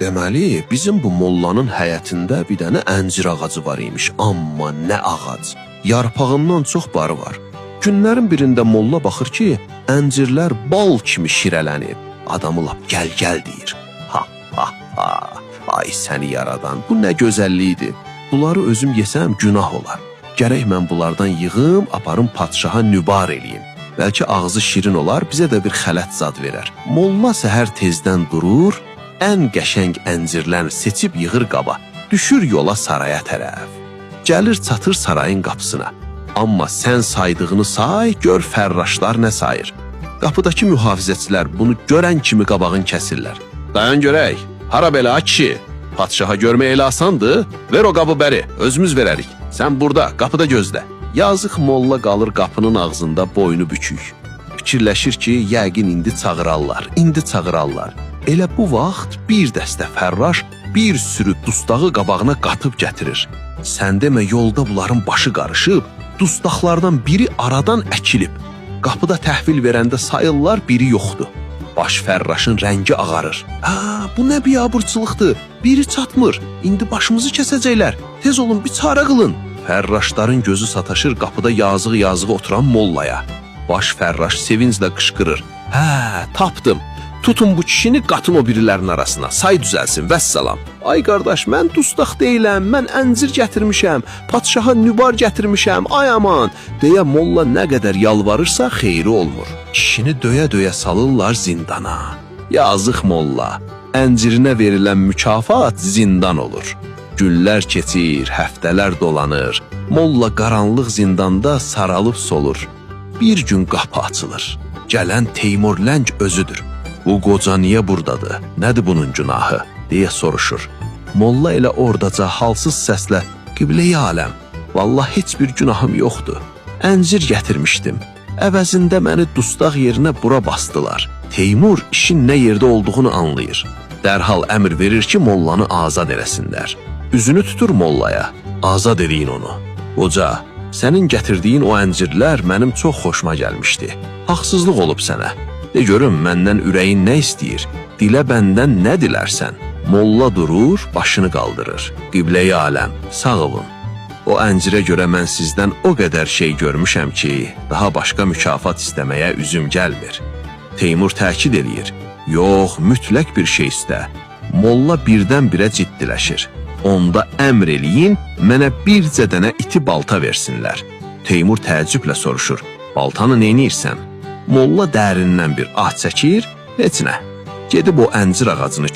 Deməli, bizim bu mollanın həyətində bir dənə əncir ağacı var imiş. Amma nə ağac? Yarpağından çox barı var. Günlərin birində molla baxır ki, əncirlər bal kimi şirələnib. Adamı lap gəl-gəl deyir. Ha, ha, ha. Ay səni yaradan, bu nə gözəllikdir. Bunları özüm yesəm günah olar. Gərək mən bunlardan yığım, aparım padşaha nübar eləyim. Bəlkə ağzı şirin olar, bizə də bir xələt zad verər. Molla səhər tezdən durur, ən qəşəng əncirlərini seçib yığır qaba, düşür yola saraya tərəf. Gəlir çatır sarayın qapısına. Amma sən saydığını say, gör fərraşlar nə sayır. Qapıdakı mühafizəçilər bunu görən kimi qabağın kəsirlər. Dayan görək, hara belə kişi? Padşaha görmək elə asandır, ver o qabı bəri, özümüz verərik. Sən burada, qapıda gözlə. Yazıq molla qalır qapının ağzında boynu bükük. Fikirləşir ki, yəqin indi çağırarlar. Elə bu vaxt bir dəstə fərraş bir sürü dustağı qabağına qatıb gətirir. Sən demə yolda bunların başı qarışıb, dustaqlardan biri aradan əkilib. Qapıda təhvil verəndə sayırlar, biri yoxdur. Baş fərraşın rəngi ağarır. Bu nə biabırçılıqdır, biri çatmır, indi başımızı kəsəcəklər, tez olun bir çarə qılın. Fərraşların gözü sataşır qapıda yazıq oturan mollaya. Baş fərraş sevinclə qışqırır. Tapdım. Tutun bu kişini, qatın o birilərin arasına, say düzəlsin, vəssalam. Ay qardaş, mən dustaq deyiləm, mən əncir gətirmişəm, padşaha nübar gətirmişəm, ay aman, deyə molla nə qədər yalvarırsa xeyri olmur. Kişini döyə-döyə salırlar zindana. Yazıq molla, əncirinə verilən mükafat zindan olur. Günlər keçir, həftələr dolanır, molla qaranlıq zindanda saralıb solur. Bir gün qapı açılır, gələn Teymur Ləng özüdür. Bu qoca niyə buradadır, nədir bunun günahı, deyə soruşur. Molla elə oradaca halsız səslə, Qiblə-i aləm, vallah heç bir günahım yoxdur. Əncir gətirmişdim, əvəzində məni dustaq yerinə bura basdılar. Teymur işin nə yerdə olduğunu anlayır. Dərhal əmr verir ki, mollanı azad eləsinlər. Üzünü tutur mollaya, azad eləyin onu. Qoca, sənin gətirdiyin o əncirlər mənim çox xoşuma gəlmişdi. Haqsızlıq olub sənə. De görüm, məndən ürəyin nə istəyir? Dilə bəndən nə dilərsən? Molla durur, başını qaldırır. Qiblə-i aləm, sağ olun. O əncirə görə mən sizdən o qədər şey görmüşəm ki, daha başqa mükafat istəməyə üzüm gəlmir. Teymur təkid eləyir. Yox, mütləq bir şey istə. Molla birdən-birə ciddiləşir. Onda əmr eləyin, mənə bircə dənə iti balta versinlər. Teymur təəccüblə soruşur. Baltanı neynirsən? Molla dərindən bir ah çəkir, heç nə. Gedib o əncir ağacını